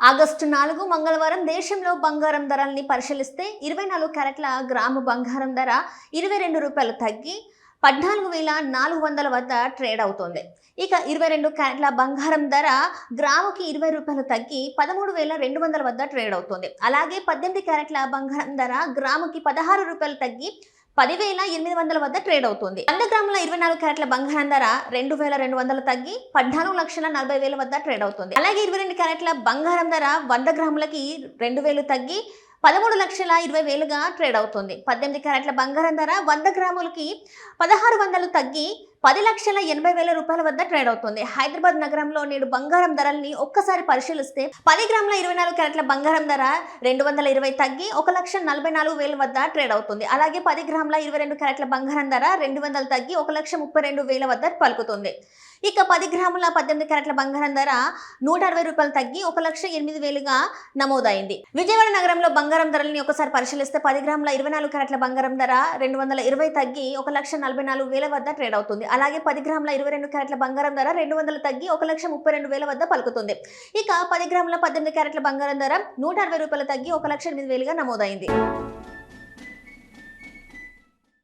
August 4 మంగళవారం దేశంలో బంగారం ధరల్ని పరిశీలిస్తే 24 క్యారెట్ల గ్రాము బంగారం ధర ₹22 తగ్గి 14,400 వద్ద ట్రేడ్ అవుతోంది. ఇక 22 క్యారెట్ల బంగారం ధర గ్రాముకి ₹20 తగ్గి 13,200 వద్ద ట్రేడ్ అవుతోంది. అలాగే 18 క్యారెట్ల బంగారం ధర గ్రాముకి ₹16 తగ్గి 10,800 వద్ద ట్రేడ్ అవుతుంది. 100 గ్రాముల 24 క్యారెట్ల బంగారం ధర 2,200 తగ్గి 14,40,000 వద్ద ట్రేడ్ అవుతుంది. అలాగే 22 క్యారెట్ల బంగారం ధర 100 గ్రాములకి 2,000 తగ్గి 13,20,000గా ట్రేడ్ అవుతుంది. 18 క్యారెట్ల బంగారం ధర 100 గ్రాములకి 1,600 తగ్గి 10,80,000 వద్ద ట్రేడ్ అవుతుంది. హైదరాబాద్ నగరంలో నేడు బంగారం ధరల్ని ఒక్కసారి పరిశీలిస్తే 10 గ్రాముల 24 క్యారెట్ల బంగారం ధర 220 తగ్గి 1,44,000 వద్ద ట్రేడ్ అవుతుంది. అలాగే 10 గ్రాముల 22 క్యారెట్ల బంగారం ధర 200 తగ్గి 1,32,000 వద్ద పలుకుతుంది. ఇక 10 గ్రాముల 18 క్యారెట్ల బంగారం ధర ₹160 తగ్గి 1,08,000గా నమోదైంది. విజయవాడ నగరంలో బంగారం ధరల్ని ఒకసారి పరిశీలిస్తే 10 గ్రాముల 24 క్యారెట్ల బంగారం ధర 220 తగ్గి 1,44,000 వద్ద ట్రేడ్ అవుతుంది. అలాగే 10 గ్రాముల 22 క్యారెట్ల బంగారం ధర 200 తగ్గి 1,32,000 వద్ద పలుకుతుంది. ఇక 10 గ్రాముల 18 క్యారెట్ల బంగారం ధర ₹160 తగ్గి 1,08,000గా నమోదైంది.